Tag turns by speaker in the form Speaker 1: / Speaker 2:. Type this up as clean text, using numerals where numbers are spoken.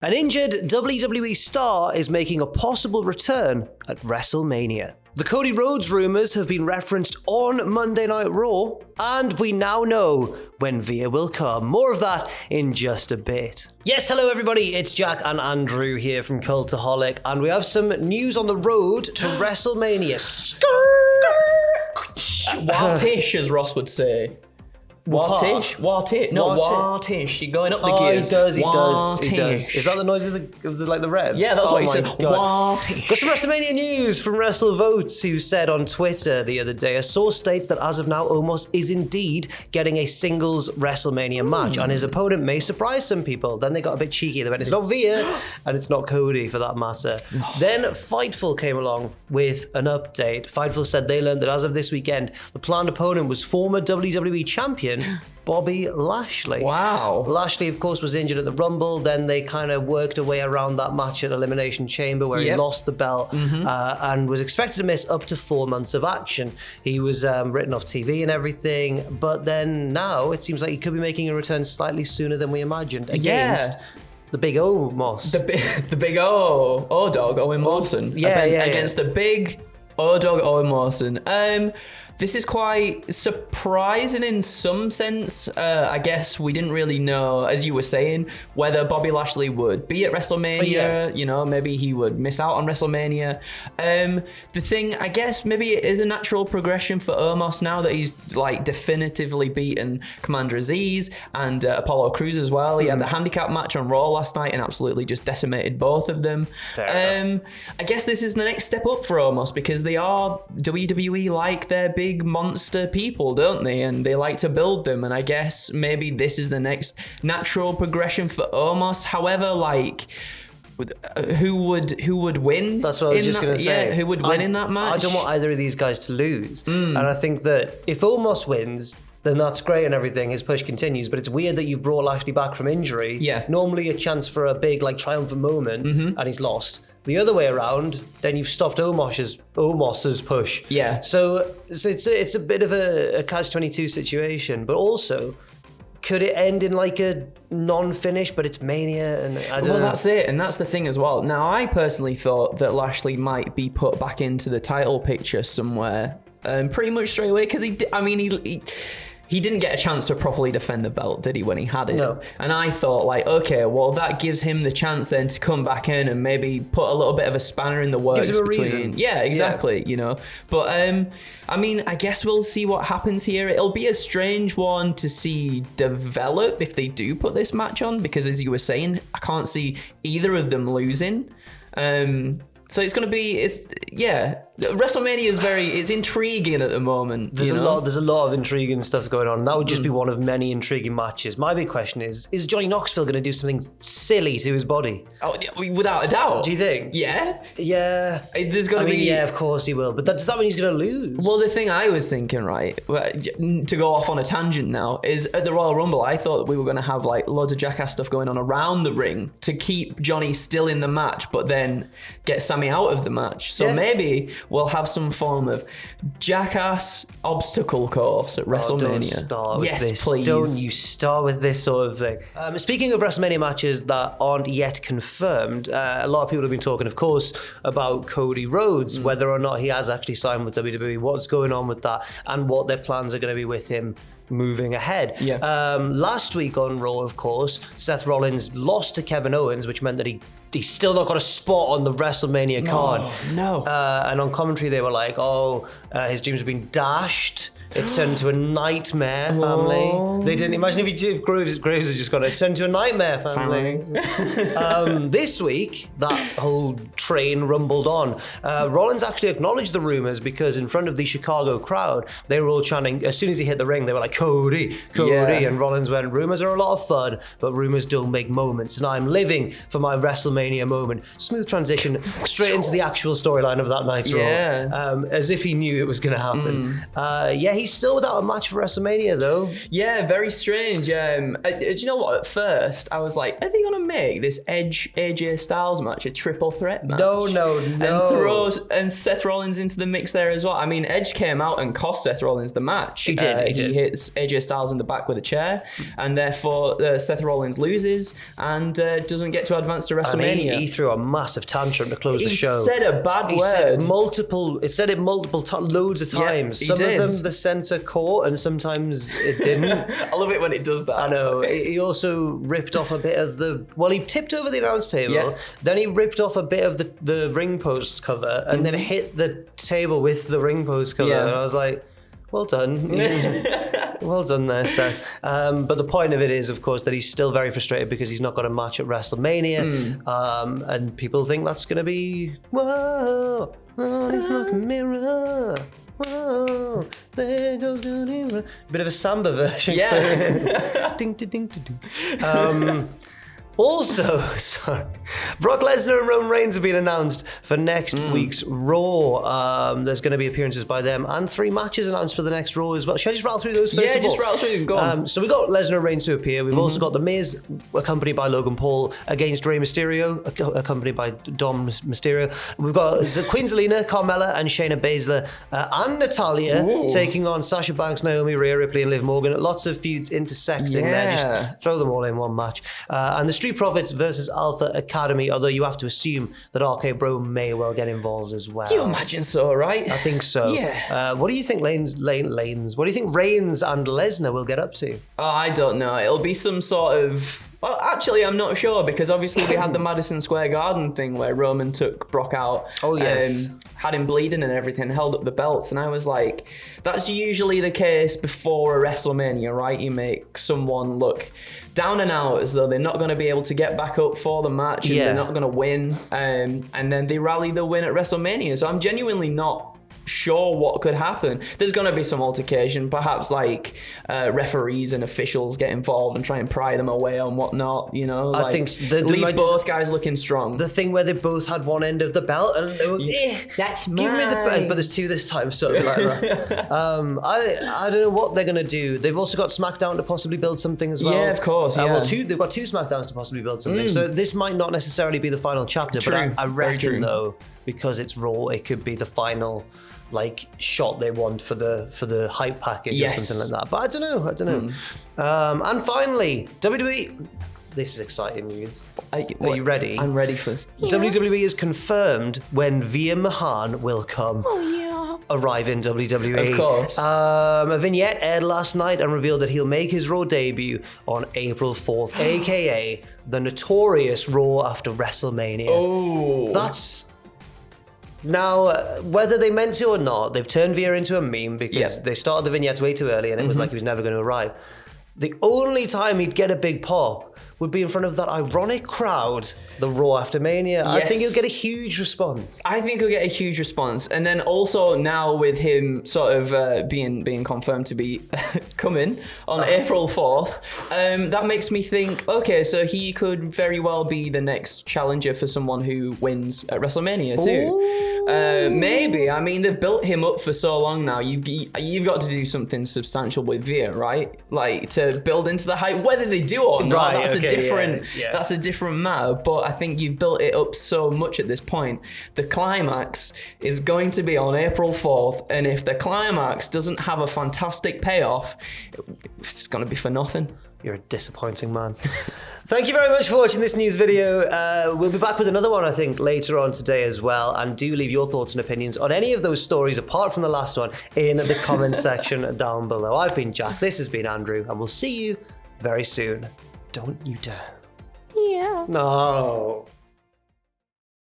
Speaker 1: An injured WWE Star is making a possible return at WrestleMania. The Cody Rhodes Rumours have been referenced on Monday Night Raw, and we now know when Veer will come. More of that in just a bit. Yes, hello everybody, it's Jack and Andrew here from Cultaholic, and we have some news on the road to WrestleMania.
Speaker 2: Wartish, as Ross would say. Wartish? Wartish. You're going up the gears.
Speaker 1: He does. Is that the noise of the revs?
Speaker 2: Yeah, that's what he said.
Speaker 1: Wartish. Got some WrestleMania news from WrestleVotes, who said on Twitter the other day, a source states that as of now, Omos is indeed getting a singles WrestleMania match, and his opponent may surprise some people. Then they got a bit cheeky. They went, it's not Veer, and it's not Cody for that matter. Then Fightful came along with an update. Fightful said they learned that as of this weekend, the planned opponent was former WWE champion Bobby Lashley.
Speaker 2: Wow.
Speaker 1: Lashley, of course, was injured at the Rumble. Then they kind of worked a way around that match at Elimination Chamber where he lost the belt and was expected to miss up to 4 months of action. He was written off TV and everything. But then now it seems like he could be making a return slightly sooner than we imagined against the big Omos.
Speaker 2: The big O-Dog, Owen Mawson. Against the big O-Dog, Owen Mawson. This is quite surprising in some sense. I guess we didn't really know, as you were saying, whether Bobby Lashley would be at WrestleMania. You know, maybe he would miss out on WrestleMania. The thing, I guess, maybe it is a natural progression for Omos now that he's like definitively beaten Commander Aziz and Apollo Crews as well. He had the handicap match on Raw last night and absolutely just decimated both of them. I guess this is the next step up for Omos because they are WWE like their big monster people, don't they? And they like to build them, and I guess maybe this is the next natural progression for Omos. However, like who would win?
Speaker 1: That's what I was just going to say.
Speaker 2: Yeah, who would win in that match?
Speaker 1: I don't want either of these guys to lose. And I think that if Omos wins, then that's great and everything, his push continues, but it's weird that you've brought Lashley back from injury. Yeah. Normally a chance for a big like triumphant moment, and he's lost. The other way around, then you've stopped Omos's push. Yeah. So it's a bit of a catch-22 situation, but also, could it end in like a non-finish, but it's Mania, and I don't know.
Speaker 2: Well, that's it, and that's the thing as well. Now, I personally thought that Lashley might be put back into the title picture somewhere, pretty much straight away, because he didn't get a chance to properly defend the belt, did he, when he had it? No. And I thought, like, okay, well, that gives him the chance then to come back in and maybe put a little bit of a spanner in the works.
Speaker 1: Gives him a reason.
Speaker 2: Yeah, exactly, you know. But, I mean, I guess we'll see what happens here. It'll be a strange one to see develop if they do put this match on, because as you were saying, I can't see either of them losing. So it's going to be, WrestleMania is it's intriguing at the moment.
Speaker 1: There's a lot of intriguing stuff going on. That would just be one of many intriguing matches. My big question is Johnny Knoxville going to do something silly to his body?
Speaker 2: Oh, without a doubt.
Speaker 1: Do you think?
Speaker 2: Yeah.
Speaker 1: Yeah.
Speaker 2: There's going to be...
Speaker 1: Yeah, of course he will. But does that mean he's going to lose?
Speaker 2: Well, the thing I was thinking, right, to go off on a tangent now, is at the Royal Rumble, I thought we were going to have like loads of Jackass stuff going on around the ring to keep Johnny still in the match, but then get Sammy out of the match. So maybe we'll have some form of Jackass obstacle course at WrestleMania.
Speaker 1: Don't you start with this sort of thing. Speaking of WrestleMania matches that aren't yet confirmed, a lot of people have been talking, of course, about Cody Rhodes, whether or not he has actually signed with WWE, what's going on with that, and what their plans are going to be with him moving ahead. Last week on Raw, of course, Seth Rollins lost to Kevin Owens, which meant that he's still not got a spot on the WrestleMania card.
Speaker 2: No.
Speaker 1: And on commentary, they were like, his dreams have been dashed. It's turned into a nightmare family. They didn't imagine if Graves had just gone, it's turned into a nightmare family. This week, that whole train rumbled on. Rollins actually acknowledged the rumors because in front of the Chicago crowd, they were all chanting, as soon as he hit the ring, they were like, Cody. And Rollins went, rumors are a lot of fun, but rumors don't make moments. And I'm living for my WrestleMania moment. Smooth transition straight into the actual storyline of that night's Raw. As if he knew it was going to happen. he's still without a match for WrestleMania, though.
Speaker 2: Yeah, very strange. Do you know what? At first, I was like, are they going to make this Edge AJ Styles match a triple threat match?
Speaker 1: No.
Speaker 2: And throw Seth Rollins into the mix there as well. I mean, Edge came out and cost Seth Rollins the match.
Speaker 1: He did.
Speaker 2: He hits AJ Styles in the back with a chair, and therefore Seth Rollins loses and doesn't get to advance to WrestleMania.
Speaker 1: He threw a massive tantrum to close the show.
Speaker 2: He said a bad word.
Speaker 1: Said it multiple loads of times. Some of them the censor caught, and sometimes it didn't.
Speaker 2: I love it when it does that.
Speaker 1: I know. He also ripped off a bit of he tipped over the announce table.
Speaker 2: Yeah. Then
Speaker 1: he ripped off a bit of the ring post cover, and then hit the table with the ring post cover.
Speaker 2: Yeah.
Speaker 1: And I was like, well done. Well done there, Seth. But the point of it is, of course, that he's still very frustrated because he's not got a match at WrestleMania. And people think that's going to be, whoa, it's like a mirror. Whoa, there goes Cody Rhodes. Bit of a samba version.
Speaker 2: Yeah.
Speaker 1: Ding, ding, ding, ding, ding. Also, sorry, Brock Lesnar and Roman Reigns have been announced for next week's Raw. There's going to be appearances by them and 3 matches announced for the next Raw as well. Should I just rattle through those first of all?
Speaker 2: Yeah, just rattle through them. Go on.
Speaker 1: So we got Lesnar and Reigns to appear. We've also got The Miz, accompanied by Logan Paul, against Rey Mysterio, accompanied by Dom Mysterio. We've got Queen Zelina, Carmella, and Shayna Baszler, and Natalya taking on Sasha Banks, Naomi, Rhea Ripley, and Liv Morgan. Lots of feuds intersecting there. Just throw them all in one match. And the Street Profits versus Alpha Academy, although you have to assume that RK Bro may well get involved as well.
Speaker 2: You imagine so, right?
Speaker 1: I think so.
Speaker 2: Yeah.
Speaker 1: What do you think What do you think Reigns and Lesnar will get up to?
Speaker 2: Oh, I don't know. It'll be some sort of... Well, actually, I'm not sure, because obviously we had the Madison Square Garden thing where Roman took Brock out.
Speaker 1: Oh, yes.
Speaker 2: Had him bleeding and everything, held up the belts, and I was like, that's usually the case before a WrestleMania, right? You make someone look down and out as though they're not going to be able to get back up for the match, and they're not going to win, and then they rally the win at WrestleMania. So I'm genuinely not sure what could happen. There's going to be some altercation, perhaps like referees and officials get involved and try and pry them away and whatnot, you know.
Speaker 1: I think
Speaker 2: leave both guys looking strong.
Speaker 1: The thing where they both had one end of the belt and they were,
Speaker 2: that's
Speaker 1: give me the belt, but there's 2 this time, so like that. I don't know what they're going to do. They've also got SmackDown to possibly build something as well.
Speaker 2: Yeah, of course.
Speaker 1: Well, they've got 2 SmackDowns to possibly build something. So this might not necessarily be the final chapter, but I reckon though, because it's Raw, it could be the final shot they want for the hype package or something like that. But I don't know. And finally, WWE. This is exciting news. Are you ready?
Speaker 2: I'm ready for this.
Speaker 1: WWE has confirmed when Veer Mahaan will come. Arrive in WWE.
Speaker 2: Of course.
Speaker 1: A vignette aired last night and revealed that he'll make his Raw debut on April 4th, aka the notorious Raw after WrestleMania.
Speaker 2: Oh.
Speaker 1: That's... Now, whether they meant to or not, they've turned Veer into a meme because they started the vignettes way too early and it was like he was never going to arrive. The only time he'd get a big pop would be in front of that ironic crowd, the Raw after Mania.
Speaker 2: Yes.
Speaker 1: I think he'll get a huge response.
Speaker 2: I think he'll get a huge response. And then also now with him sort of being confirmed to be coming on April 4th, that makes me think, okay, so he could very well be the next challenger for someone who wins at WrestleMania too. Maybe. I mean, they've built him up for so long now. You've got to do something substantial with Veer, right? Like to build into the hype. Whether they do or not, that's a different matter. But I think you've built it up so much at this point. The climax is going to be on April 4th, and if the climax doesn't have a fantastic payoff, it's going to be for nothing.
Speaker 1: You're a disappointing man. Thank you very much for watching this news video. We'll be back with another one, I think, later on today as well. And do leave your thoughts and opinions on any of those stories, apart from the last one, in the comment section down below. I've been Jack, this has been Andrew, and we'll see you very soon. Don't you dare.
Speaker 3: Yeah.
Speaker 1: No.